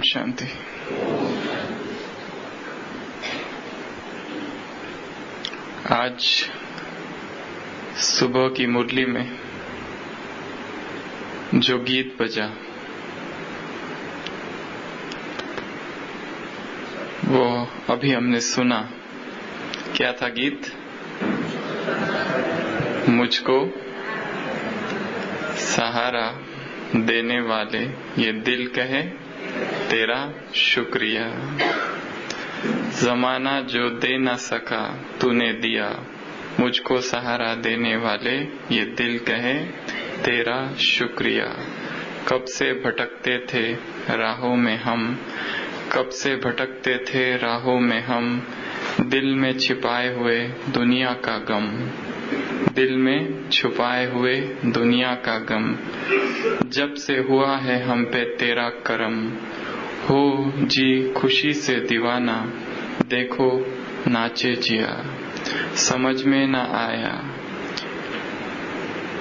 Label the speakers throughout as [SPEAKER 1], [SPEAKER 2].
[SPEAKER 1] शांति। आज सुबह की मुरली में जो गीत बजा वो अभी हमने सुना। क्या था गीत? मुझको सहारा देने वाले ये दिल कहे तेरा शुक्रिया। जमाना जो दे ना सका तूने दिया, मुझको सहारा देने वाले ये दिल कहे तेरा शुक्रिया। कब से भटकते थे राहों में हम, कब से भटकते थे राहों में हम, दिल में छिपाए हुए दुनिया का गम, दिल में छुपाए हुए दुनिया का गम। जब से हुआ है हम पे तेरा करम, हो जी खुशी से दीवाना, देखो नाचे जिया। समझ में न आया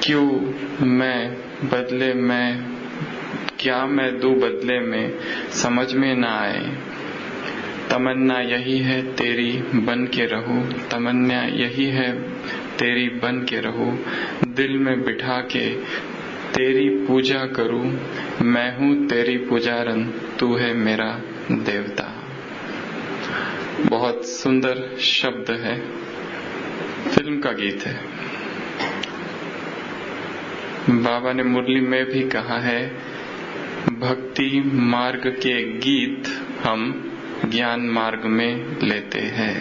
[SPEAKER 1] क्यों मैं बदले में, क्या मैं दूं बदले में, समझ में न आए। तमन्ना यही है तेरी बन के रहूं, तमन्ना यही है तेरी बन के रहूं, दिल में बिठा के तेरी पूजा करूं। मैं हूं तेरी पुजारन, तू है मेरा देवता। बहुत सुंदर शब्द है, फिल्म का गीत है। बाबा ने मुरली में भी कहा है, भक्ति मार्ग के गीत हम ज्ञान मार्ग में लेते हैं।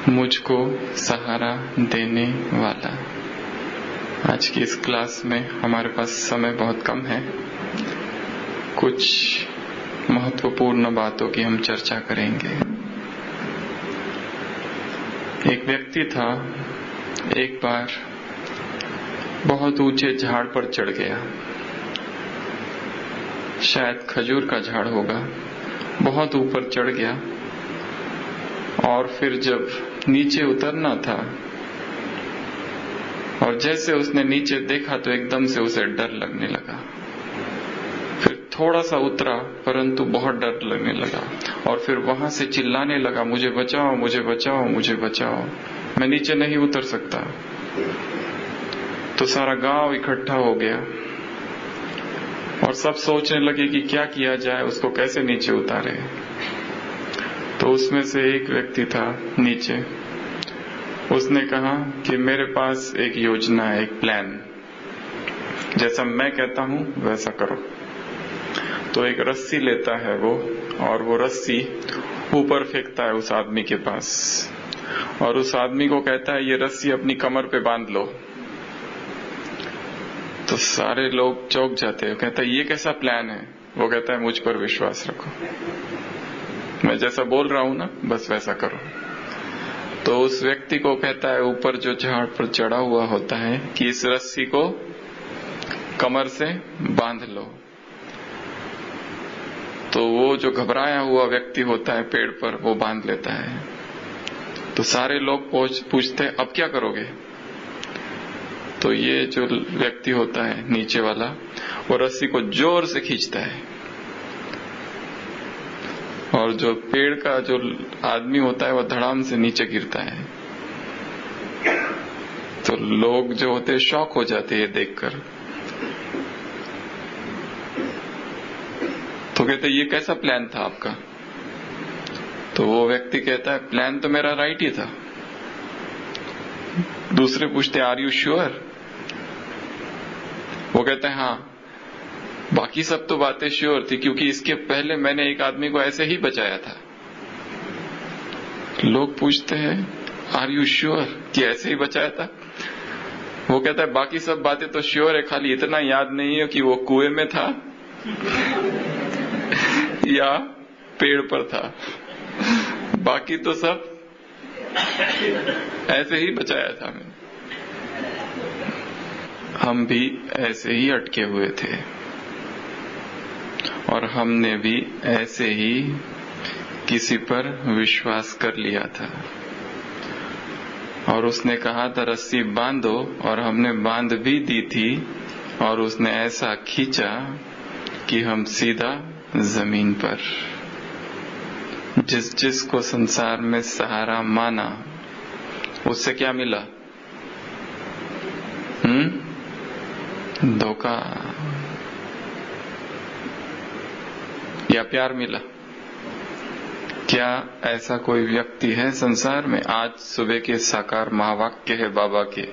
[SPEAKER 1] मुझको सहारा देने वाला। आज की इस क्लास में हमारे पास समय बहुत कम है। कुछ महत्वपूर्ण बातों की हम चर्चा करेंगे। एक व्यक्ति था, एक बार बहुत ऊंचे झाड़ पर चढ़ गया। शायद खजूर का झाड़ होगा। बहुत ऊपर चढ़ गया और फिर जब नीचे उतरना था और जैसे उसने नीचे देखा तो एकदम से उसे डर लगने लगा। फिर थोड़ा सा उतरा परंतु बहुत डर लगने लगा और फिर वहां से चिल्लाने लगा, मुझे बचाओ, मुझे बचाओ, मुझे बचाओ, मैं नीचे नहीं उतर सकता। तो सारा गांव इकट्ठा हो गया और सब सोचने लगे कि क्या किया जाए, उसको कैसे नीचे उतारे। तो उसमें से एक व्यक्ति था नीचे, उसने कहा कि मेरे पास एक योजना है, एक प्लान, जैसा मैं कहता हूं वैसा करो। तो एक रस्सी लेता है वो और वो रस्सी ऊपर फेंकता है उस आदमी के पास और उस आदमी को कहता है ये रस्सी अपनी कमर पे बांध लो। तो सारे लोग चौंक जाते हैं, कहता है ये कैसा प्लान है? वो कहता है मुझ पर विश्वास रखो, मैं जैसा बोल रहा हूं ना बस वैसा करो। तो उस व्यक्ति को कहता है ऊपर जो झाड़ पर चढ़ा हुआ होता है कि इस रस्सी को कमर से बांध लो। तो वो जो घबराया हुआ व्यक्ति होता है पेड़ पर, वो बांध लेता है। तो सारे लोग पूछते हैं अब क्या करोगे? तो ये जो व्यक्ति होता है नीचे वाला, वो रस्सी को जोर से खींचता है और जो पेड़ का जो आदमी होता है वो धड़ाम से नीचे गिरता है। तो लोग जो होते हैं शॉक हो जाते हैं देखकर। तो कहते ये कैसा प्लान था आपका? तो वो व्यक्ति कहता है प्लान तो मेरा राइट ही था। दूसरे पूछते आर यू श्योर? वो कहता है हाँ, बाकी सब तो बातें श्योर थी क्योंकि इसके पहले मैंने एक आदमी को ऐसे ही बचाया था। लोग पूछते हैं आर यू श्योर कि ऐसे ही बचाया था? वो कहता है बाकी सब बातें तो श्योर है, खाली इतना याद नहीं है कि वो कुएं में था या पेड़ पर था, बाकी तो सब ऐसे ही बचाया था मैंने। हम भी ऐसे ही अटके हुए थे और हमने भी ऐसे ही किसी पर विश्वास कर लिया था और उसने कहा था रस्सी बांधो और हमने बांध भी दी थी और उसने ऐसा खींचा कि हम सीधा जमीन पर। जिस जिस को संसार में सहारा माना, उससे क्या मिला? धोखा या प्यार मिला? क्या ऐसा कोई व्यक्ति है संसार में? आज सुबह के साकार महावाक्य है बाबा के,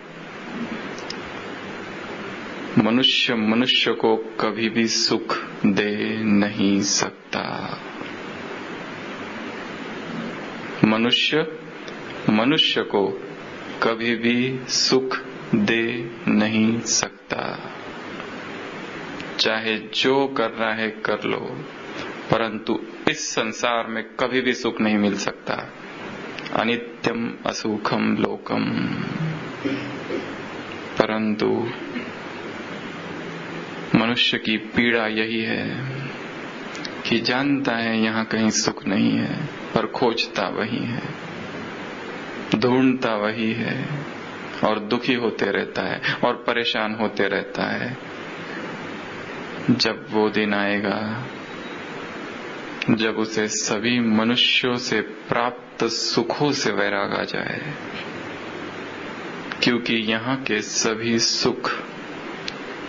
[SPEAKER 1] मनुष्य मनुष्य को कभी भी सुख दे नहीं सकता। मनुष्य मनुष्य को कभी भी सुख दे नहीं सकता। चाहे जो कर रहा है कर लो, परंतु इस संसार में कभी भी सुख नहीं मिल सकता। अनित्यम असुखम लोकम। परंतु मनुष्य की पीड़ा यही है कि जानता है यहाँ कहीं सुख नहीं है, पर खोजता वही है, ढूंढता वही है, और दुखी होते रहता है और परेशान होते रहता है। जब वो दिन आएगा जब उसे सभी मनुष्यों से प्राप्त सुखों से वैराग आ जाए, क्योंकि यहाँ के सभी सुख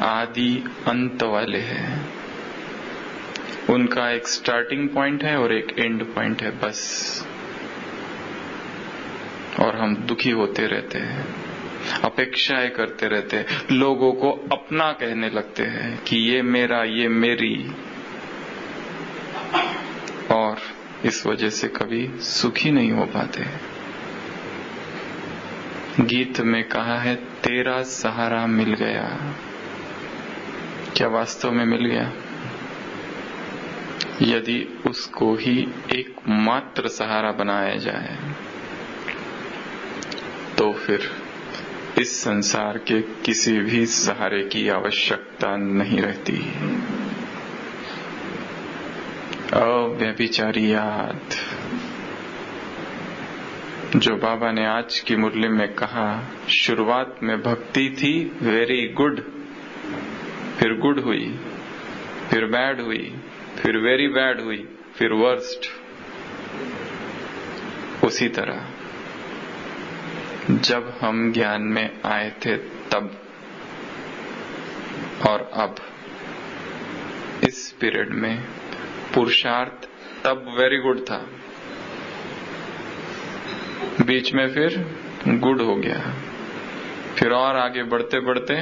[SPEAKER 1] आदि अंत वाले हैं। उनका एक स्टार्टिंग पॉइंट है और एक एंड पॉइंट है बस। और हम दुखी होते रहते हैं, अपेक्षाएं करते रहते हैं, लोगों को अपना कहने लगते हैं कि ये मेरा, ये मेरी, और इस वजह से कभी सुखी नहीं हो पाते। गीत में कहा है, तेरा सहारा मिल गया। क्या वास्तव में मिल गया? यदि उसको ही एकमात्र सहारा बनाया जाए तो फिर इस संसार के किसी भी सहारे की आवश्यकता नहीं रहती। अव्यभिचारी याद, जो बाबा ने आज की मुरली में कहा, शुरुआत में भक्ति थी वेरी गुड, फिर गुड हुई, फिर बैड हुई, फिर वेरी बैड हुई, फिर वर्स्ट। उसी तरह जब हम ज्ञान में आए थे तब और अब, इस पीरियड में पुरुषार्थ तब वेरी गुड था, बीच में फिर गुड हो गया, फिर और आगे बढ़ते बढ़ते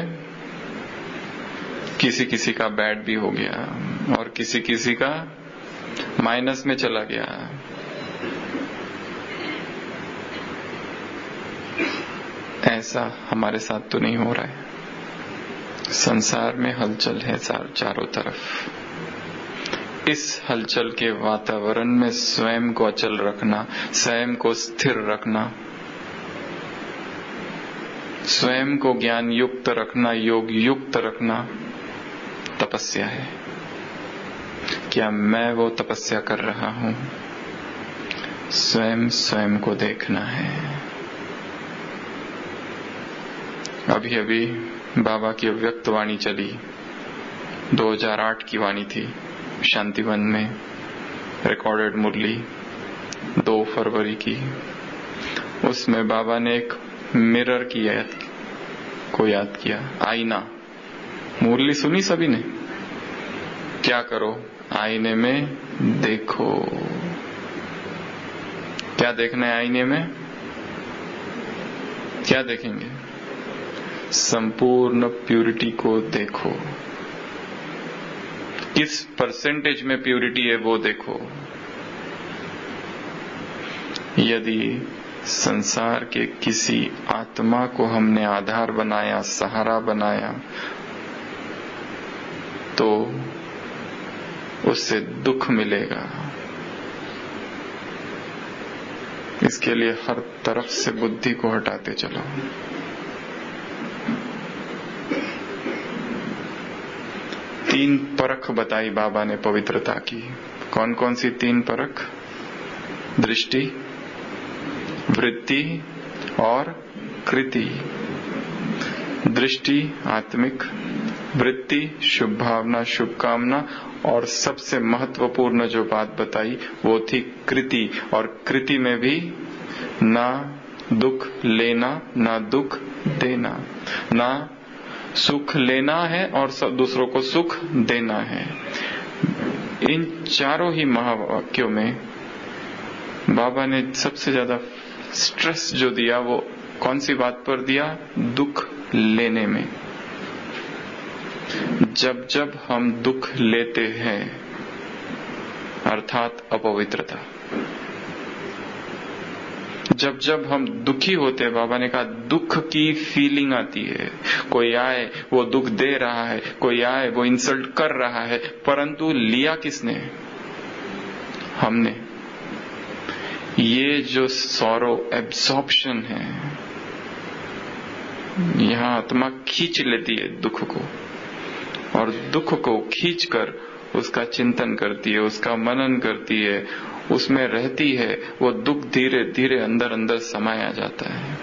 [SPEAKER 1] किसी किसी का बैड भी हो गया और किसी किसी का माइनस में चला गया। ऐसा हमारे साथ तो नहीं हो रहा है। संसार में हलचल है चारों तरफ। इस हलचल के वातावरण में स्वयं को अचल रखना, स्वयं को स्थिर रखना, स्वयं को ज्ञान युक्त रखना, योग युक्त रखना तपस्या है। क्या मैं वो तपस्या कर रहा हूं? स्वयं स्वयं को देखना है। अभी अभी बाबा की अव्यक्त वाणी चली, 2008 की वाणी थी, शांतिवन में रिकॉर्डेड मुरली 2 फरवरी की। उसमें बाबा ने एक मिरर की याद किया, आईना। मुरली सुनी सभी ने? क्या करो? आईने में देखो। क्या देखना है आईने में? क्या देखेंगे? संपूर्ण प्यूरिटी को देखो। किस परसेंटेज में प्यूरिटी है वो देखो। यदि संसार के किसी आत्मा को हमने आधार बनाया, सहारा बनाया, तो उससे दुख मिलेगा। इसके लिए हर तरफ से बुद्धि को हटाते चलो। तीन परख बताई बाबा ने पवित्रता की। कौन कौन सी 3 परख? दृष्टि, वृत्ति और कृति। दृष्टि आत्मिक, वृत्ति शुभ भावना शुभकामना, और सबसे महत्वपूर्ण जो बात बताई वो थी कृति, और कृति में भी ना दुख लेना ना दुख देना, ना सुख लेना है और सब दूसरों को सुख देना है। इन चारों ही महावाक्यों में बाबा ने सबसे ज्यादा स्ट्रेस जो दिया वो कौन सी बात पर दिया? दुख लेने में। जब जब हम दुख लेते हैं अर्थात अपवित्रता, जब जब हम दुखी होते हैं, बाबा ने कहा दुख की फीलिंग आती है, कोई आए वो दुख दे रहा है, कोई आए वो इंसल्ट कर रहा है, परंतु लिया किसने? हमने। ये जो सॉरो एब्सॉर्प्शन है, यहाँ आत्मा खींच लेती है दुख को, और दुख को खींचकर उसका चिंतन करती है, उसका मनन करती है, उसमें रहती है, वो दुख धीरे धीरे अंदर अंदर समाया जाता है।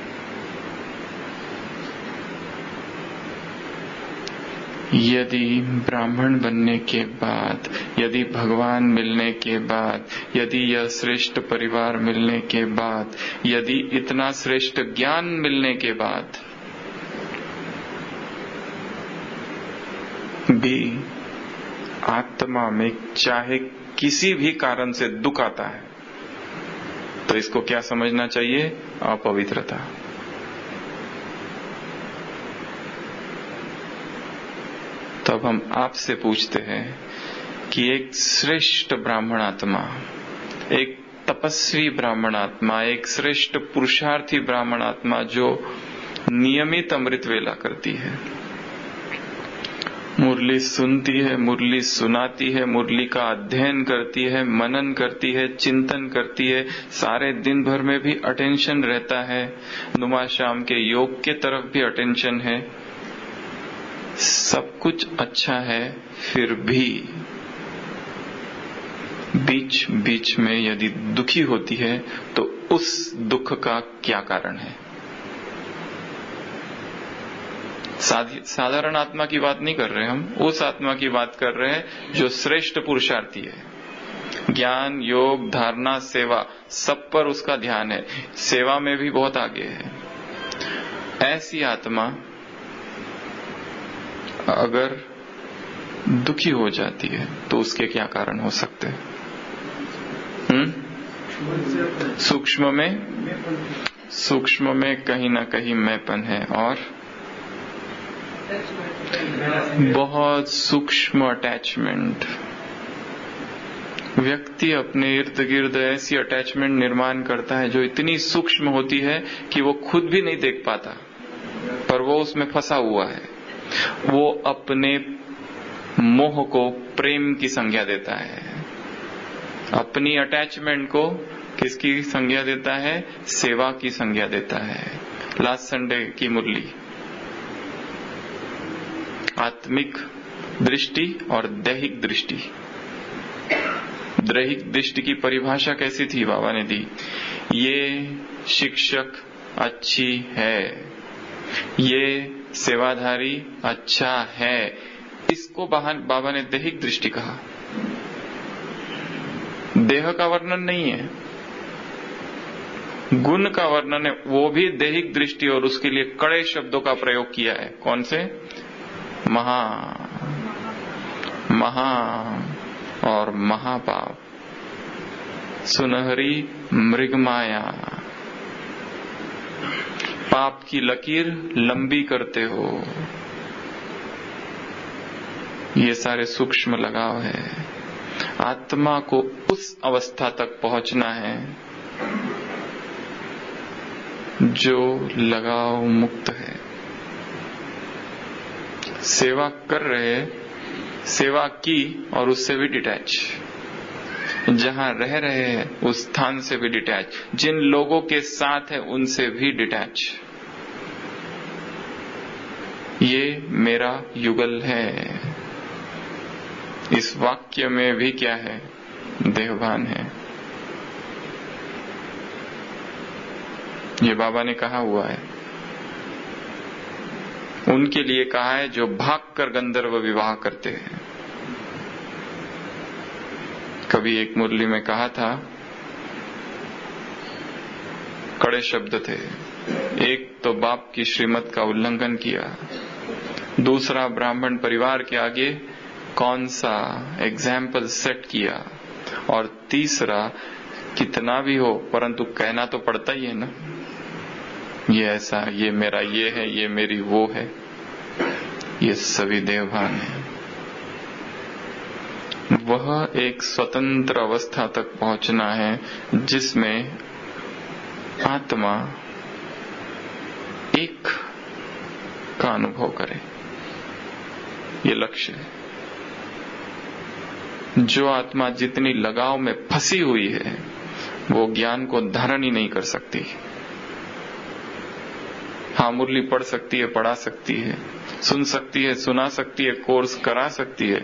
[SPEAKER 1] यदि ब्राह्मण बनने के बाद, यदि भगवान मिलने के बाद, यदि यह श्रेष्ठ परिवार मिलने के बाद, यदि इतना श्रेष्ठ ज्ञान मिलने के बाद भी आत्मा में चाहे किसी भी कारण से दुख आता है, तो इसको क्या समझना चाहिए? अपवित्रता। तब हम आपसे पूछते हैं कि एक श्रेष्ठ ब्राह्मण आत्मा, एक तपस्वी ब्राह्मण आत्मा, एक श्रेष्ठ पुरुषार्थी ब्राह्मण आत्मा जो नियमित अमृत वेला करती है, मुरली सुनती है, मुरली सुनाती है, मुरली का अध्ययन करती है, मनन करती है, चिंतन करती है, सारे दिन भर में भी अटेंशन रहता है, नुमा शाम के योग के तरफ भी अटेंशन है, सब कुछ अच्छा है, फिर भी बीच बीच में यदि दुखी होती है तो उस दुख का क्या कारण है? साधारण आत्मा की बात नहीं कर रहे हम, उस आत्मा की बात कर रहे हैं जो श्रेष्ठ पुरुषार्थी है। ज्ञान, योग, धारणा, सेवा, सब पर उसका ध्यान है, सेवा में भी बहुत आगे है। ऐसी आत्मा अगर दुखी हो जाती है तो उसके क्या कारण हो सकते हैं? सूक्ष्म में कहीं ना कहीं मैंपन है, और बहुत सूक्ष्म अटैचमेंट। व्यक्ति अपने इर्द गिर्द ऐसी अटैचमेंट निर्माण करता है जो इतनी सूक्ष्म होती है कि वो खुद भी नहीं देख पाता, पर वो उसमें फंसा हुआ है। वो अपने मोह को प्रेम की संज्ञा देता है, अपनी अटैचमेंट को किसकी संज्ञा देता है? सेवा की संज्ञा देता है। लास्ट संडे की मुरली, आत्मिक दृष्टि और दैहिक दृष्टि। दैहिक दृष्टि की परिभाषा कैसी थी बाबा ने दी? ये शिक्षक अच्छी है, ये सेवाधारी अच्छा है, इसको बाबा ने दैहिक दृष्टि कहा। देह का वर्णन नहीं है, गुण का वर्णन है, वो भी दैहिक दृष्टि, और उसके लिए कड़े शब्दों का प्रयोग किया है। कौन से? महा और महापाप, सुनहरी मृगमाया, पाप की लकीर लंबी करते हो, ये सारे सूक्ष्म लगाव है। आत्मा को उस अवस्था तक पहुंचना है जो लगाव मुक्त है। सेवा कर रहे, सेवा की और उससे भी डिटैच, जहां रह रहे हैं उस स्थान से भी डिटैच, जिन लोगों के साथ है उनसे भी डिटैच। ये मेरा युगल है। इस वाक्य में भी क्या है? देहभान है। ये बाबा ने कहा हुआ है, उनके लिए कहा है जो भागकर गंधर्व विवाह करते हैं। कभी एक मुरली में कहा था, कड़े शब्द थे। एक तो बाप की श्रीमत का उल्लंघन किया, दूसरा ब्राह्मण परिवार के आगे कौन सा एग्जाम्पल सेट किया, और तीसरा कितना भी हो परंतु कहना तो पड़ता ही है ना, ये ऐसा, ये मेरा ये है, ये मेरी वो है। ये सभी देवभान है। वह एक स्वतंत्र अवस्था तक पहुंचना है जिसमें आत्मा एक का अनुभव करे। ये लक्ष्य है। जो आत्मा जितनी लगाव में फंसी हुई है वो ज्ञान को धारण ही नहीं कर सकती। हाँ, मुरली पढ़ सकती है, पढ़ा सकती है, सुन सकती है, सुना सकती है, कोर्स करा सकती है,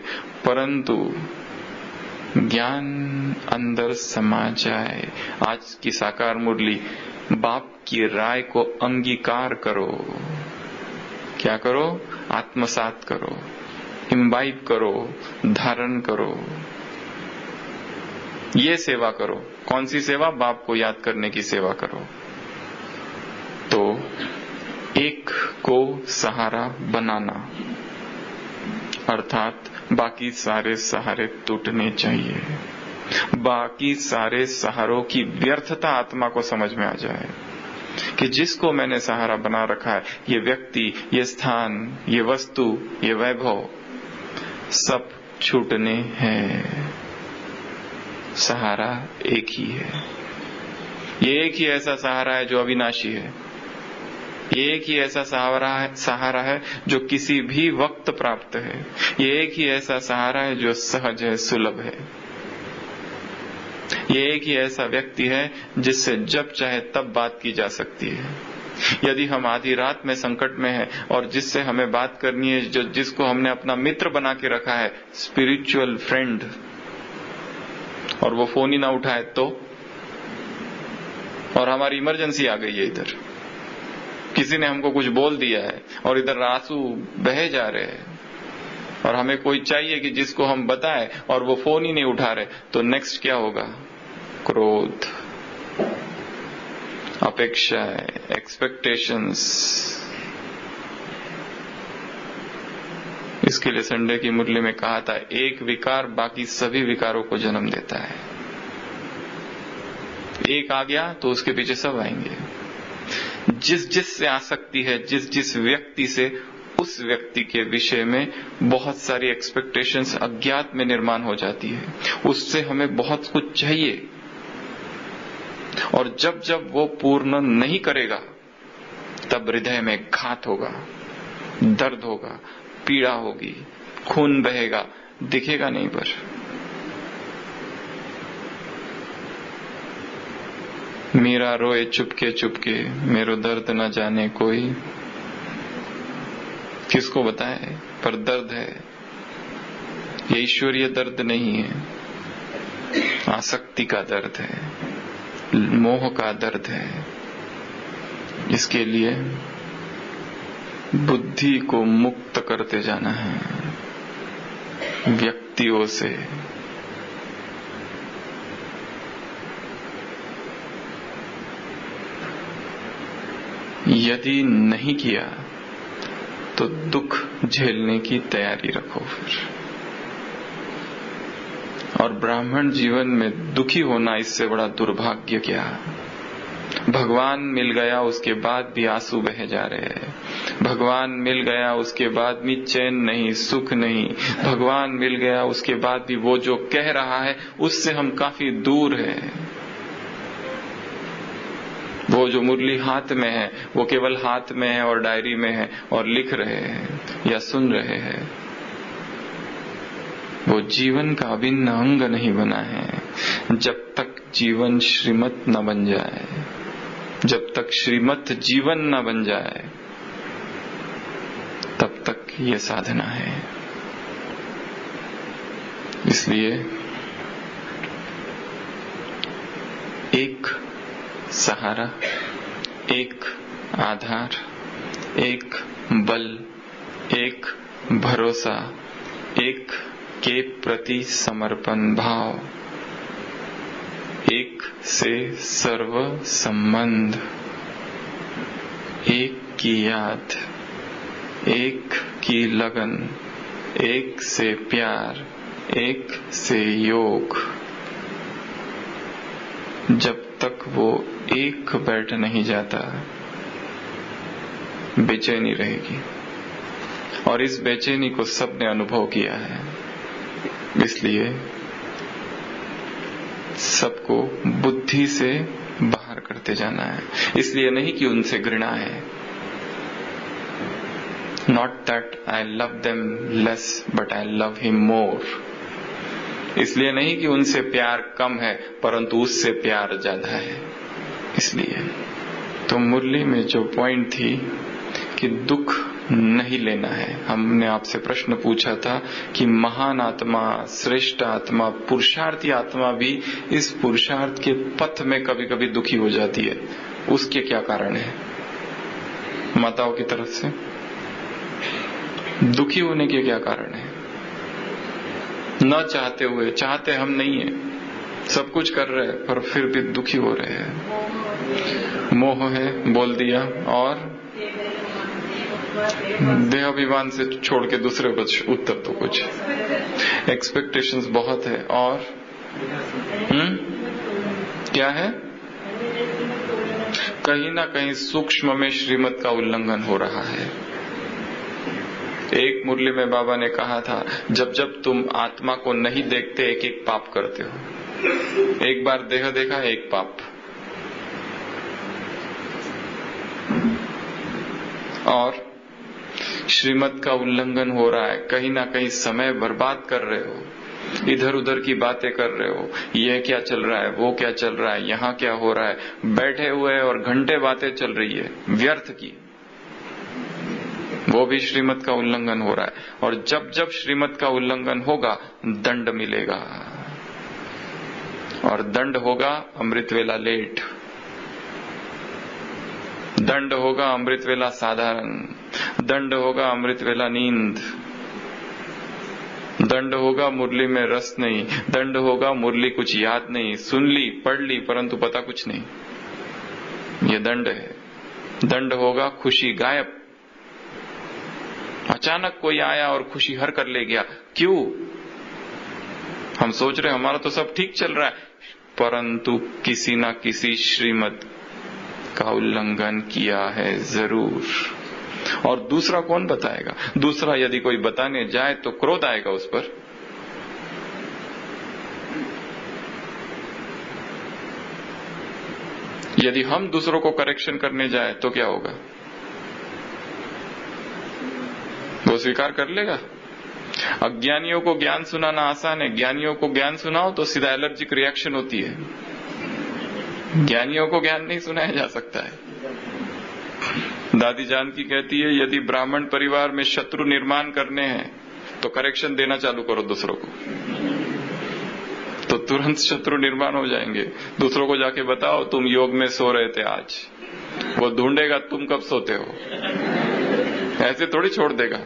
[SPEAKER 1] परंतु ज्ञान अंदर समा जाए। आज की साकार मुरली, बाप की राय को अंगीकार करो। क्या करो? आत्मसात करो, इम्बाइब करो, धारण करो, ये सेवा करो। कौन सी सेवा? बाप को याद करने की सेवा करो। तो एक को सहारा बनाना, अर्थात बाकी सारे सहारे टूटने चाहिए। बाकी सारे सहारों की व्यर्थता आत्मा को समझ में आ जाए कि जिसको मैंने सहारा बना रखा है, ये व्यक्ति, ये स्थान, ये वस्तु, ये वैभव, सब छूटने हैं। सहारा एक ही है। ये एक ही ऐसा सहारा है जो अविनाशी है। ये एक ही ऐसा सहारा है जो किसी भी वक्त प्राप्त है। ये एक ही ऐसा सहारा है जो सहज है, सुलभ है। ये एक ही ऐसा व्यक्ति है जिससे जब चाहे तब बात की जा सकती है। यदि हम आधी रात में संकट में हैं और जिससे हमें बात करनी है, जो जिसको हमने अपना मित्र बना के रखा है, स्पिरिचुअल फ्रेंड, और वो फोन ही ना उठाए तो, और हमारी इमरजेंसी आ गई है, इधर किसी ने हमको कुछ बोल दिया है और इधर आंसू बहे जा रहे हैं, और हमें कोई चाहिए कि जिसको हम बताएं और वो फोन ही नहीं उठा रहे, तो नेक्स्ट क्या होगा? क्रोध, अपेक्षाएं, एक्सपेक्टेशंस। इसके लिए संडे की मुरली में कहा था, एक विकार बाकी सभी विकारों को जन्म देता है। एक आ गया तो उसके पीछे सब आएंगे। जिस से आसक्ति है, जिस व्यक्ति से, उस व्यक्ति के विषय में बहुत सारी एक्सपेक्टेशंस अज्ञात में निर्माण हो जाती है। उससे हमें बहुत कुछ चाहिए, और जब जब वो पूर्ण नहीं करेगा तब हृदय में घात होगा, दर्द होगा, पीड़ा होगी, खून बहेगा, दिखेगा नहीं पर। मीरा रोए चुपके चुपके, मेरो दर्द न जाने कोई। किसको बताए? पर दर्द है। ये ईश्वरीय दर्द नहीं है, आसक्ति का दर्द है, मोह का दर्द है। इसके लिए बुद्धि को मुक्त करते जाना है व्यक्तियों से। यदि नहीं किया तो दुख झेलने की तैयारी रखो फिर। और ब्राह्मण जीवन में दुखी होना, इससे बड़ा दुर्भाग्य क्या। भगवान मिल गया उसके बाद भी आंसू बहे जा रहे हैं। भगवान मिल गया उसके बाद भी चैन नहीं, सुख नहीं। भगवान मिल गया उसके बाद भी वो जो कह रहा है उससे हम काफी दूर हैं। वो जो मुरली हाथ में है वो केवल हाथ में है और डायरी में है और लिख रहे हैं या सुन रहे हैं। वो जीवन का अभिन्न अंग नहीं बना है। जब तक जीवन श्रीमत न बन जाए, जब तक श्रीमत जीवन न बन जाए, तब तक ये साधना है। इसलिए एक सहारा, एक आधार, एक बल, एक भरोसा, एक के प्रति समर्पण भाव, एक से सर्व संबंध, एक की याद, एक की लगन, एक से प्यार, एक से योग। जब तक वो एक बैठ नहीं जाता बेचैनी रहेगी, और इस बेचैनी को सबने अनुभव किया है। इसलिए सबको बुद्धि से बाहर करते जाना है। इसलिए नहीं कि उनसे घृणा है, not that I love them less but I love him more. इसलिए नहीं कि उनसे प्यार कम है, परंतु उससे प्यार ज्यादा है। इसलिए तो मुरली में जो पॉइंट थी कि दुख नहीं लेना है। हमने आपसे प्रश्न पूछा था कि महान आत्मा, श्रेष्ठ आत्मा, पुरुषार्थी आत्मा भी इस पुरुषार्थ के पथ में कभी कभी दुखी हो जाती है। उसके क्या कारण है? माताओं की तरफ से दुखी होने के क्या कारण है? न चाहते हुए, चाहते हम नहीं है, सब कुछ कर रहे हैं पर फिर भी दुखी हो रहे हैं। मोह है, बोल दिया, और देहाभिमान से छोड़ के दूसरे उत्तर तो कुछ, एक्सपेक्टेशंस बहुत है, और क्या है? कहीं ना कहीं सूक्ष्म में श्रीमत का उल्लंघन हो रहा है। एक मुरली में बाबा ने कहा था, जब जब तुम आत्मा को नहीं देखते एक एक पाप करते हो। एक बार देह देखा, एक पाप। और श्रीमत का उल्लंघन हो रहा है, कहीं ना कहीं समय बर्बाद कर रहे हो, इधर उधर की बातें कर रहे हो, ये क्या चल रहा है, वो क्या चल रहा है, यहाँ क्या हो रहा है, बैठे हुए और घंटे बातें चल रही है व्यर्थ की, वो भी श्रीमत का उल्लंघन हो रहा है। और जब जब श्रीमत का उल्लंघन होगा दंड मिलेगा, और दंड होगा अमृत वेला लेट, दंड होगा अमृत वेला साधारण, दंड होगा अमृत वेला नींद, दंड होगा मुरली में रस नहीं, दंड होगा मुरली कुछ याद नहीं, सुन ली, पढ़ ली, परंतु पता कुछ नहीं। ये दंड है। दंड होगा खुशी गायब, अचानक कोई आया और खुशी हर कर ले गया। क्यों? हम सोच रहे हमारा तो सब ठीक चल रहा है, परंतु किसी ना किसी श्रीमत का उल्लंघन किया है जरूर। और दूसरा कौन बताएगा? दूसरा यदि कोई बताने जाए तो क्रोध आएगा उस पर। यदि हम दूसरों को करेक्शन करने जाए तो क्या होगा? वो स्वीकार कर लेगा। अज्ञानियों को ज्ञान सुनाना आसान है, ज्ञानियों को ज्ञान सुनाओ तो सीधा एलर्जिक रिएक्शन होती है। ज्ञानियों को ज्ञान नहीं सुनाया जा सकता है। दादी जानकी कहती है, यदि ब्राह्मण परिवार में शत्रु निर्माण करने हैं तो करेक्शन देना चालू करो दूसरों को, तो तुरंत शत्रु निर्माण हो जाएंगे। दूसरों को जाके बताओ तुम योग में सो रहे थे आज, वो ढूंढेगा तुम कब सोते हो, ऐसे थोड़ी छोड़ देगा।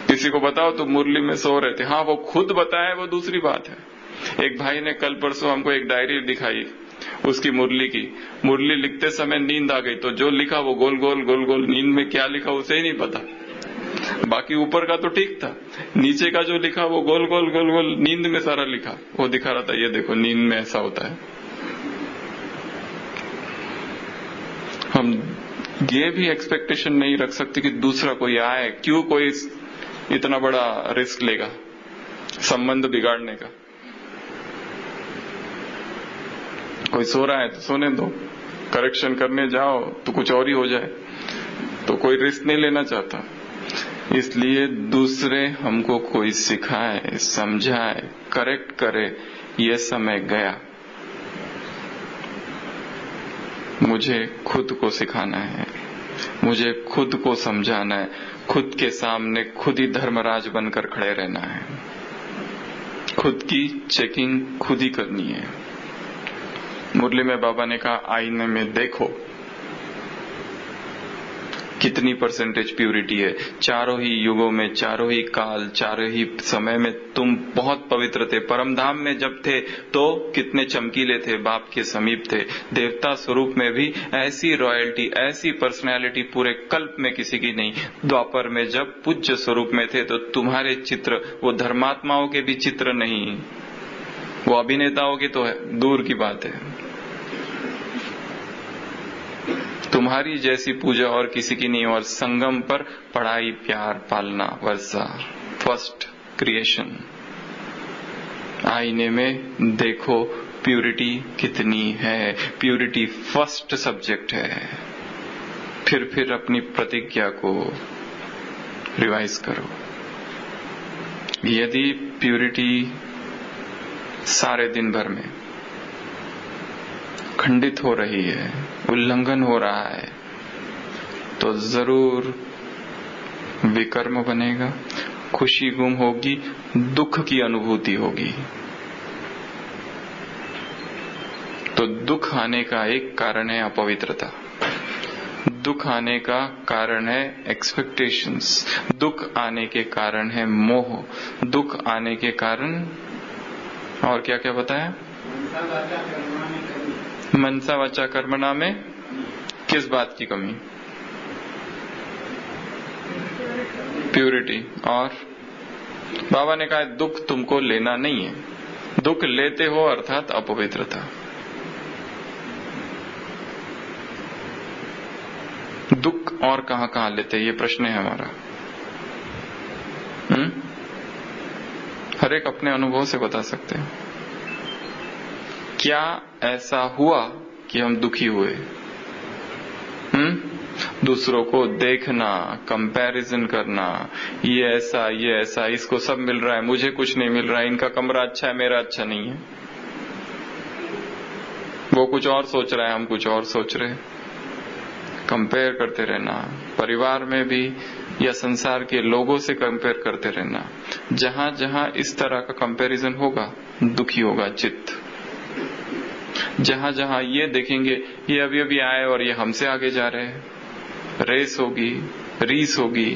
[SPEAKER 1] किसी को बताओ तुम मुरली में सो रहे थे, हाँ वो खुद बताए वो दूसरी बात है। एक भाई ने कल परसों हमको एक डायरी दिखाई उसकी मुरली की। मुरली लिखते समय नींद आ गई, तो जो लिखा वो गोल गोल गोल गोल, नींद में क्या लिखा उसे ही नहीं पता। बाकी ऊपर का तो ठीक था, नीचे का जो लिखा वो गोल गोल गोल गोल नींद में सारा लिखा। वो दिखा रहा था, ये देखो नींद में ऐसा होता है। हम ये भी एक्सपेक्टेशन नहीं रख सकते कि दूसरा कोई आए। क्यों कोई इतना बड़ा रिस्क लेगा संबंध बिगाड़ने का? कोई सो रहा है तो सोने दो, करेक्शन करने जाओ तो कुछ और ही हो जाए, तो कोई रिस्क नहीं लेना चाहता। इसलिए दूसरे हमको कोई सिखाए, समझाए, करेक्ट करे, ये समय गया। मुझे खुद को सिखाना है, मुझे खुद को समझाना है, खुद के सामने खुद ही धर्मराज बनकर खड़े रहना है, खुद की चेकिंग खुद ही करनी है। मुरली में बाबा ने कहा, आईने में देखो कितनी परसेंटेज प्यूरिटी है। चारों ही युगों में, चारों ही काल, चारों ही समय में तुम बहुत पवित्र थे। परमधाम में जब थे तो कितने चमकीले थे, बाप के समीप थे। देवता स्वरूप में भी ऐसी रॉयल्टी, ऐसी पर्सनैलिटी पूरे कल्प में किसी की नहीं। द्वापर में जब पूज्य स्वरूप में थे तो तुम्हारे चित्र वो धर्मात्माओं के भी चित्र नहीं, वो अभिनेताओं की तो दूर की बात है। तुम्हारी जैसी पूजा और किसी की नहीं। और संगम पर पढ़ाई, प्यार, पालना, वर्षा, फर्स्ट क्रिएशन। आईने में देखो प्यूरिटी कितनी है। प्यूरिटी फर्स्ट सब्जेक्ट है। फिर अपनी प्रतिज्ञा को रिवाइज करो। यदि प्यूरिटी सारे दिन भर में खंडित हो रही है, उल्लंघन हो रहा है, तो जरूर विकर्म बनेगा, खुशी गुम होगी, दुख की अनुभूति होगी। तो दुख आने का एक कारण है अपवित्रता, दुख आने का कारण है एक्सपेक्टेशंस, दुख आने के कारण है मोह, दुख आने के कारण और क्या क्या बताया? मनसा वाचा कर्मणा में किस बात की कमी? प्यूरिटी। और बाबा ने कहा दुख तुमको लेना नहीं है, दुख लेते हो अर्थात अपवित्रता। दुख और कहां कहां लेते, ये प्रश्न है हमारा। हर एक अपने अनुभव से बता सकते हैं। क्या ऐसा हुआ कि हम दुखी हुए? दूसरों को देखना, कंपैरिजन करना, ये ऐसा, इसको सब मिल रहा है, मुझे कुछ नहीं मिल रहा है, इनका कमरा अच्छा है, मेरा अच्छा नहीं है, वो कुछ और सोच रहा है, हम कुछ और सोच रहे हैं। कंपेयर करते रहना, परिवार में भी या संसार के लोगों से कंपेयर करते रहना। जहां जहां इस तरह का कंपैरिजन होगा, दुखी होगा चित्त। जहां जहां ये देखेंगे ये अभी अभी आए और ये हमसे आगे जा रहे हैं, रेस होगी, रीस होगी,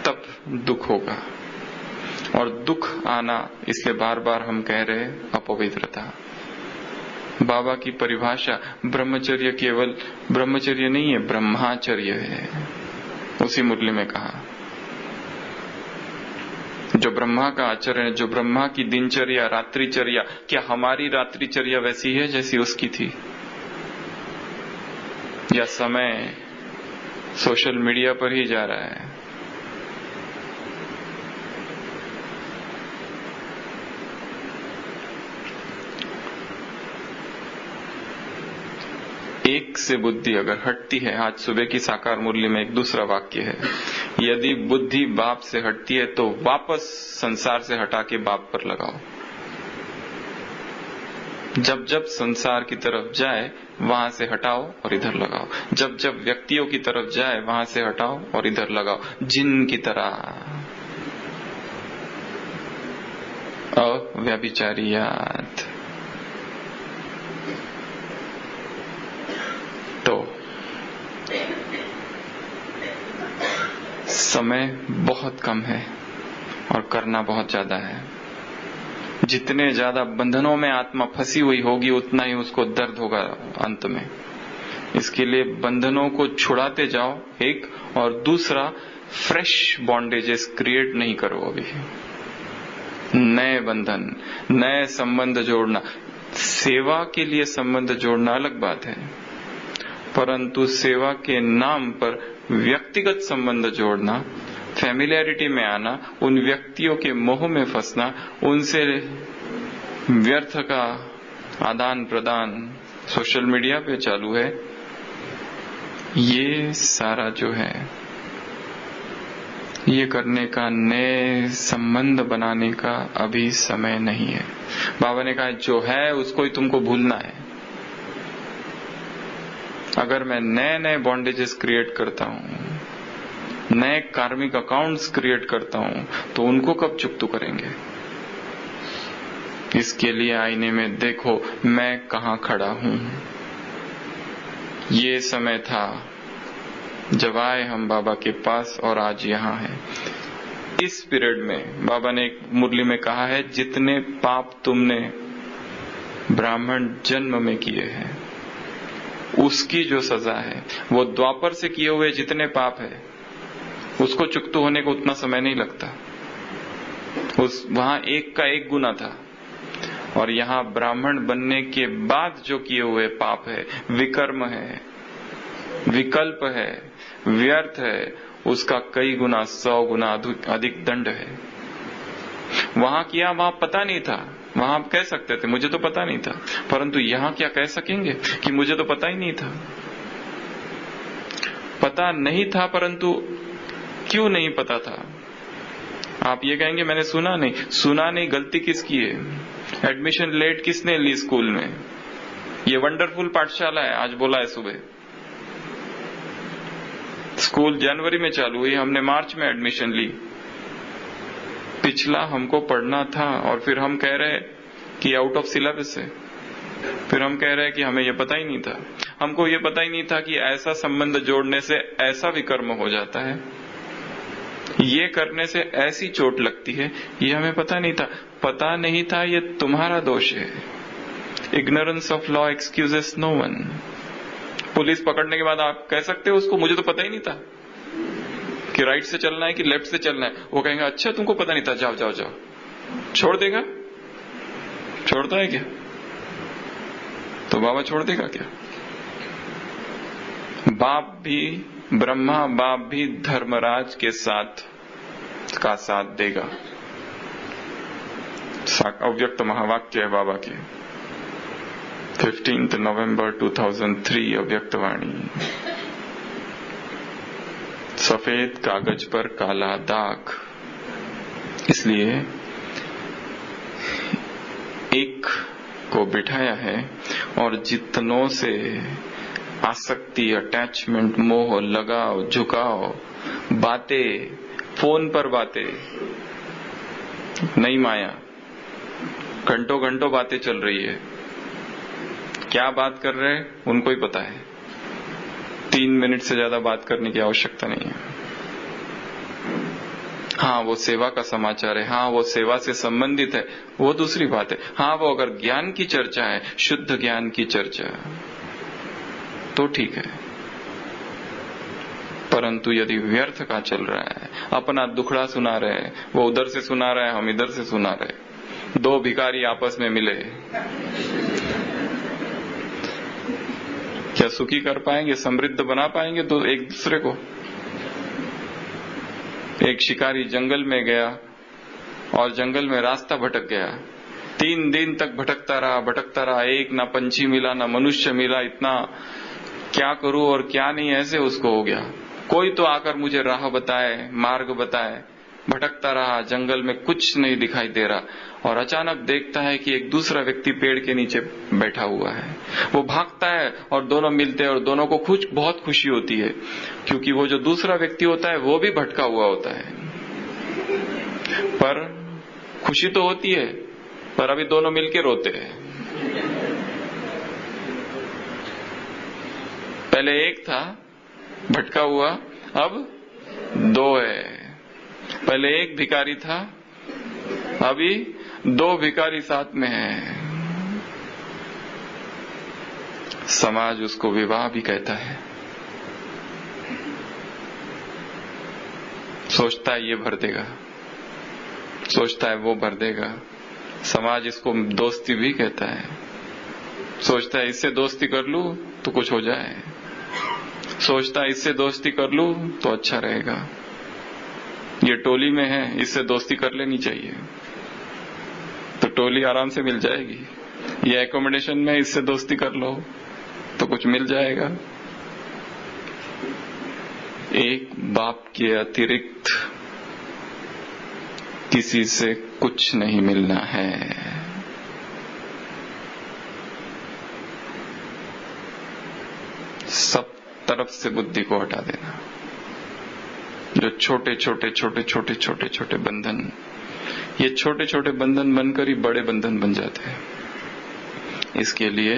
[SPEAKER 1] तब दुख होगा। और दुख आना, इसलिए बार बार हम कह रहे अपवित्रता। बाबा की परिभाषा ब्रह्मचर्य केवल ब्रह्मचर्य नहीं है, ब्रह्माचर्य है। उसी मुरली में कहा जो ब्रह्मा का आचरण, जो ब्रह्मा की दिनचर्या, रात्रिचर्या, क्या हमारी रात्रिचर्या वैसी है जैसी उसकी थी? या समय सोशल मीडिया पर ही जा रहा है? एक से बुद्धि अगर हटती है, आज सुबह की साकार मुरली में एक दूसरा वाक्य है, यदि बुद्धि बाप से हटती है तो वापस संसार से हटा के बाप पर लगाओ। जब जब संसार की तरफ जाए वहां से हटाओ और इधर लगाओ, जब जब व्यक्तियों की तरफ जाए वहां से हटाओ और इधर लगाओ, जिन की तरह। अव्यभिचारियात। तो समय बहुत कम है और करना बहुत ज्यादा है। जितने ज्यादा बंधनों में आत्मा फंसी हुई होगी उतना ही उसको दर्द होगा अंत में। इसके लिए बंधनों को छुड़ाते जाओ एक, और दूसरा फ्रेश बॉन्डेजेस क्रिएट नहीं करो। अभी नए बंधन, नए संबंध जोड़ना, सेवा के लिए संबंध जोड़ना अलग बात है, परंतु सेवा के नाम पर व्यक्तिगत संबंध जोड़ना, फैमिलियरिटी में आना, उन व्यक्तियों के मोह में फंसना, उनसे व्यर्थ का आदान प्रदान सोशल मीडिया पे चालू है, ये सारा जो है ये करने का, नए संबंध बनाने का अभी समय नहीं है। बाबा ने कहा जो है उसको ही तुमको भूलना है। अगर मैं नए नए बॉन्डेजेस क्रिएट करता हूं, नए कार्मिक अकाउंट्स क्रिएट करता हूं, तो उनको कब चुकतू करेंगे? इसके लिए आईने में देखो मैं कहां खड़ा हूं। ये समय था जब आए हम बाबा के पास और आज यहाँ हैं। इस पीरियड में बाबा ने एक मुरली में कहा है, जितने पाप तुमने ब्राह्मण जन्म में किए हैं उसकी जो सजा है वो द्वापर से किए हुए जितने पाप है उसको चुकता होने को उतना समय नहीं लगता। वहां एक का एक गुना था, और यहाँ ब्राह्मण बनने के बाद जो किए हुए पाप है, विकर्म है, विकल्प है, व्यर्थ है, उसका कई गुना 100 गुना अधिक दंड है। वहां किया वहां पता नहीं था, वहां आप कह सकते थे मुझे तो पता नहीं था, परंतु यहां क्या कह सकेंगे कि मुझे तो पता ही नहीं था। पता नहीं था, परंतु क्यों नहीं पता था? आप ये कहेंगे मैंने सुना नहीं। सुना नहीं, गलती किसकी है? एडमिशन लेट किसने ली स्कूल में? ये वंडरफुल पाठशाला है, आज बोला है सुबह। स्कूल जनवरी में चालू हुई, हमने मार्च में एडमिशन ली। पिछला हमको पढ़ना था और फिर हम कह रहे कि आउट ऑफ सिलेबस है। फिर हम कह रहे कि हमें ये पता ही नहीं था। हमको ये पता ही नहीं था कि ऐसा संबंध जोड़ने से ऐसा विकर्म हो जाता है, ये करने से ऐसी चोट लगती है, ये हमें पता नहीं था। पता नहीं था ये तुम्हारा दोष है। Ignorance of law excuses no one. Police पकड़ने के बाद आप कह सकते हो उसको मुझे तो पता ही नहीं था कि राइट से चलना है कि लेफ्ट से चलना है। वो कहेंगे अच्छा तुमको पता नहीं था, जाओ जाओ जाओ। छोड़ देगा? छोड़ता है क्या? तो बाबा छोड़ देगा क्या? बाप भी, ब्रह्मा बाप भी धर्मराज के साथ का साथ देगा। अव्यक्त महावाक्य है बाबा के, 15 नवंबर 2003 अव्यक्त वाणी। सफेद कागज पर काला दाग। इसलिए एक को बिठाया है और जितनों से आसक्ति, अटैचमेंट, मोह, लगाव, झुकाव, बातें, फोन पर बातें, नई माया, घंटों घंटों बातें चल रही है। क्या बात कर रहे हैं उनको ही पता है। 3 मिनट से ज्यादा बात करने की आवश्यकता नहीं है। हाँ वो सेवा का समाचार है, हाँ वो सेवा से संबंधित है, वो दूसरी बात है। हाँ वो अगर ज्ञान की चर्चा है, शुद्ध ज्ञान की चर्चा, तो ठीक है। परंतु यदि व्यर्थ का चल रहा है, अपना दुखड़ा सुना रहे हैं, वो उधर से सुना रहा है, हम इधर से सुना रहे, 2 भिखारी आपस में मिले, क्या सुखी कर पाएंगे? समृद्ध बना पाएंगे तो एक दूसरे को? एक शिकारी जंगल में गया और जंगल में रास्ता भटक गया। 3 दिन तक भटकता रहा, एक ना पंछी मिला ना मनुष्य मिला। इतना क्या करूं और क्या नहीं, ऐसे उसको हो गया। कोई तो आकर मुझे राह बताए, मार्ग बताए। भटकता रहा, जंगल में कुछ नहीं दिखाई दे रहा, और अचानक देखता है कि एक दूसरा व्यक्ति पेड़ के नीचे बैठा हुआ है। वो भागता है और दोनों मिलते हैं और दोनों को बहुत खुशी होती है, क्योंकि वो जो दूसरा व्यक्ति होता है वो भी भटका हुआ होता है। पर खुशी तो होती है, पर अभी दोनों मिलके रोते हैं। पहले एक था भटका हुआ, अब 2 है। पहले एक भिखारी था, अभी 2 भिखारी साथ में है। समाज उसको विवाह भी कहता है। सोचता है ये भर देगा, सोचता है वो भर देगा। समाज इसको दोस्ती भी कहता है। सोचता है इससे दोस्ती कर लूं तो कुछ हो जाए, सोचता है इससे दोस्ती कर लूं तो अच्छा रहेगा। ये टोली में है, इससे दोस्ती कर लेनी चाहिए तो टोली आराम से मिल जाएगी। ये एकोमोडेशन में, इससे दोस्ती कर लो तो कुछ मिल जाएगा। एक बाप के अतिरिक्त किसी से कुछ नहीं मिलना है। सब तरफ से बुद्धि को हटा देना। जो छोटे छोटे बंधन, ये छोटे छोटे बंधन बनकर ही बड़े बंधन बन जाते हैं। इसके लिए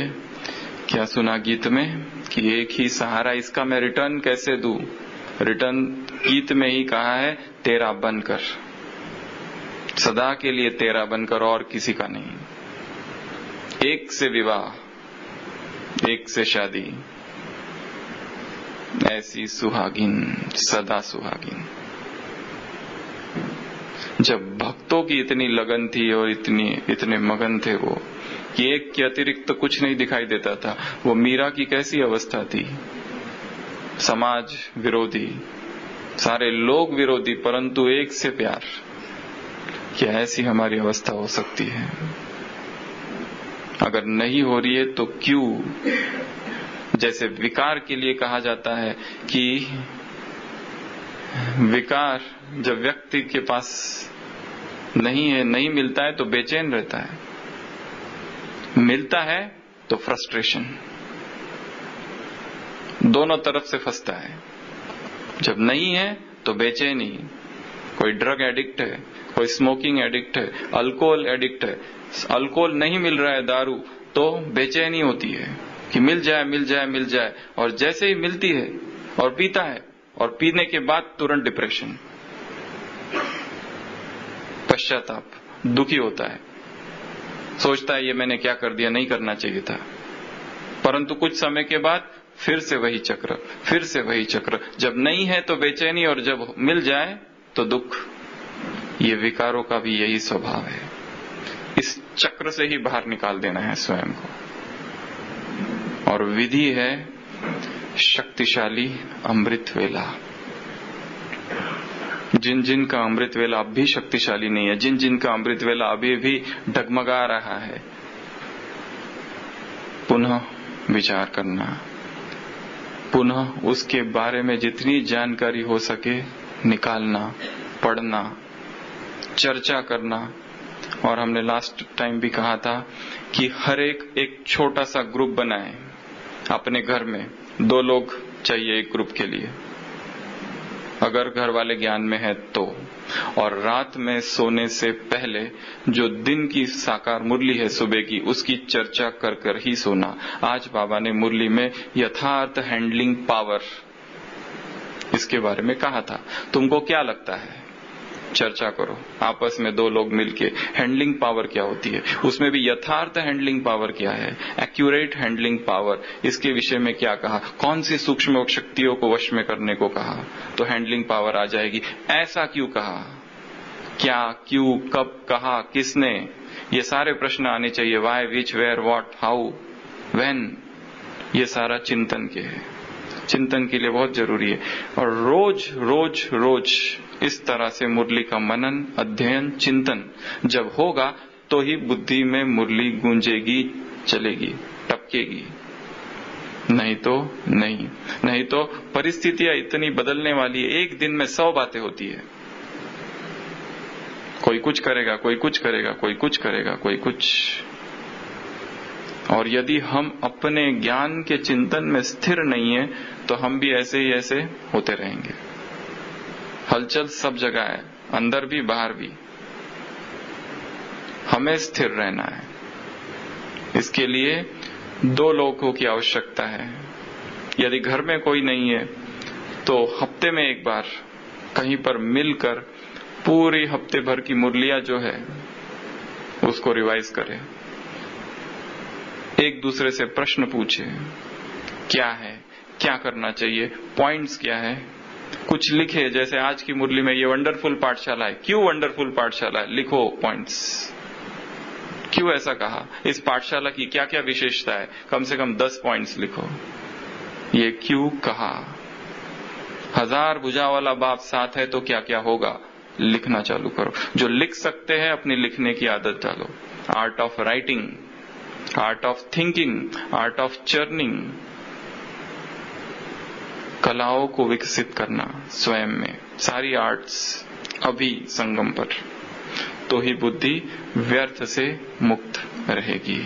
[SPEAKER 1] क्या सुना गीत में कि एक ही सहारा, इसका मैं रिटर्न कैसे दूं? रिटर्न गीत में ही कहा है, तेरा बनकर, सदा के लिए तेरा बनकर, और किसी का नहीं। एक से विवाह, एक से शादी, ऐसी सुहागिन सदा सुहागिन। जब भक्तों की इतनी लगन थी और इतने मगन थे वो कि एक के अतिरिक्त तो कुछ नहीं दिखाई देता था, वो मीरा की कैसी अवस्था थी? समाज विरोधी, सारे लोग विरोधी, परंतु एक से प्यार। क्या ऐसी हमारी अवस्था हो सकती है? अगर नहीं हो रही है तो क्यों? जैसे विकार के लिए कहा जाता है कि विकार जब व्यक्ति के पास नहीं है, नहीं मिलता है तो बेचैन रहता है, मिलता है तो फ्रस्ट्रेशन, दोनों तरफ से फंसता है। जब नहीं है तो बेचैनी, कोई ड्रग एडिक्ट है, कोई स्मोकिंग एडिक्ट है, अल्कोहल एडिक्ट है, अल्कोहल नहीं मिल रहा है, दारू, तो बेचैनी होती है कि मिल जाए मिल जाए मिल जाए, और जैसे ही मिलती है और पीता है, और पीने के बाद तुरंत डिप्रेशन, पश्चाताप, दुखी होता है, सोचता है ये मैंने क्या कर दिया, नहीं करना चाहिए था। परंतु कुछ समय के बाद फिर से वही चक्र, फिर से वही चक्र। जब नहीं है तो बेचैनी, और जब मिल जाए तो दुख। ये विकारों का भी यही स्वभाव है। इस चक्र से ही बाहर निकाल देना है स्वयं को। और विधि है शक्तिशाली अमृत वेला। जिन जिन का अमृत वेला अब भी शक्तिशाली नहीं है, जिन जिन का अमृत वेला अभी भी डगमगा रहा है, पुनः विचार करना, पुनः उसके बारे में जितनी जानकारी हो सके निकालना, पढ़ना, चर्चा करना। और हमने लास्ट टाइम भी कहा था कि हर एक छोटा सा ग्रुप बनाए अपने घर में, 2 लोग चाहिए एक ग्रुप के लिए, अगर घर वाले ज्ञान में है तो। और रात में सोने से पहले जो दिन की साकार मुरली है सुबह की, उसकी चर्चा कर कर ही सोना। आज बाबा ने मुरली में यथार्थ हैंडलिंग पावर, इसके बारे में कहा था। तुमको क्या लगता है? चर्चा करो आपस में, 2 लोग मिलके, हैंडलिंग पावर क्या होती है, उसमें भी यथार्थ हैंडलिंग पावर क्या है, एक्यूरेट हैंडलिंग पावर, इसके विषय में क्या कहा, कौन सी सूक्ष्म शक्तियों को वश में करने को कहा, तो हैंडलिंग पावर आ जाएगी। ऐसा क्यों कहा, क्या, क्यों, कब कहा, किसने, ये सारे प्रश्न आने चाहिए। Why, which, where, what, how, when, ये सारा चिंतन के है, चिंतन के लिए बहुत जरूरी है। और रोज रोज रोज इस तरह से मुरली का मनन, अध्ययन, चिंतन जब होगा तो ही बुद्धि में मुरली गूंजेगी, चलेगी, टपकेगी। नहीं तो नहीं, नहीं तो परिस्थितियां इतनी बदलने वाली है, एक दिन में 100 बातें होती है। कोई कुछ करेगा, कोई कुछ करेगा, कोई कुछ करेगा, कोई कुछ। और यदि हम अपने ज्ञान के चिंतन में स्थिर नहीं है तो हम भी ऐसे ही ऐसे होते रहेंगे। हलचल सब जगह है, अंदर भी बाहर भी। हमें स्थिर रहना है, इसके लिए 2 लोगों की आवश्यकता है। यदि घर में कोई नहीं है तो हफ्ते में एक बार कहीं पर मिलकर पूरी हफ्ते भर की मुरलियां जो है उसको रिवाइज करें, एक दूसरे से प्रश्न पूछे, क्या है, क्या करना चाहिए, पॉइंट्स क्या है, कुछ लिखे। जैसे आज की मुरली में ये वंडरफुल पाठशाला है, क्यों वंडरफुल पाठशाला है, लिखो पॉइंट्स, क्यों ऐसा कहा, इस पाठशाला की क्या क्या विशेषता है, कम से कम 10 पॉइंट्स लिखो, ये क्यों कहा। 1000 भुजा वाला बाप साथ है तो क्या क्या होगा, लिखना चालू करो। जो लिख सकते हैं अपनी लिखने की आदत डालो। Art of writing, art of thinking, art of churning, कलाओं को विकसित करना स्वयं में, सारी आर्ट्स अभी संगम पर, तो ही बुद्धि व्यर्थ से मुक्त रहेगी।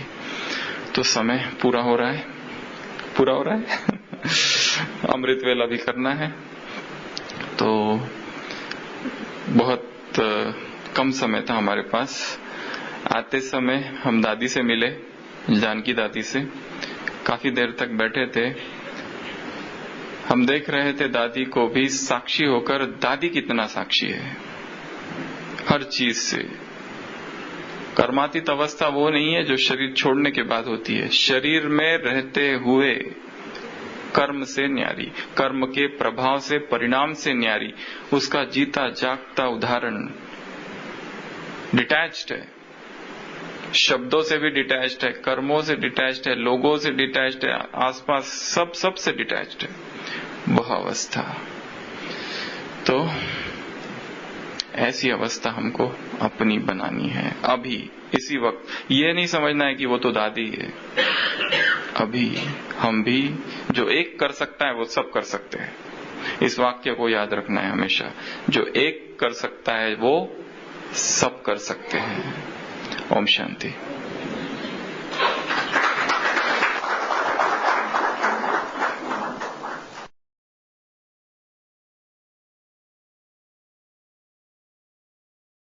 [SPEAKER 1] तो समय पूरा हो रहा है, पूरा हो रहा है अमृत वेला भी करना है, तो बहुत कम समय था हमारे पास। आते समय हम दादी से मिले, जानकी दादी से, काफी देर तक बैठे थे। हम देख रहे थे दादी को भी साक्षी होकर, दादी कितना साक्षी है हर चीज से। कर्मातीत अवस्था वो नहीं है जो शरीर छोड़ने के बाद होती है, शरीर में रहते हुए कर्म से न्यारी, कर्म के प्रभाव से, परिणाम से न्यारी, उसका जीता जागता उदाहरण। डिटैच्ड है, शब्दों से भी डिटैच्ड है, कर्मों से डिटैच्ड है, लोगों से डिटैच्ड है, आसपास सब से डिटैच्ड है वह अवस्था। तो ऐसी अवस्था हमको अपनी बनानी है अभी, इसी वक्त। ये नहीं समझना है कि वो तो दादी है। अभी हम भी जो एक कर सकता है वो सब कर सकते हैं। इस वाक्य को याद रखना है हमेशा, जो एक कर सकता है वो सब कर सकते हैं। ओम शांति।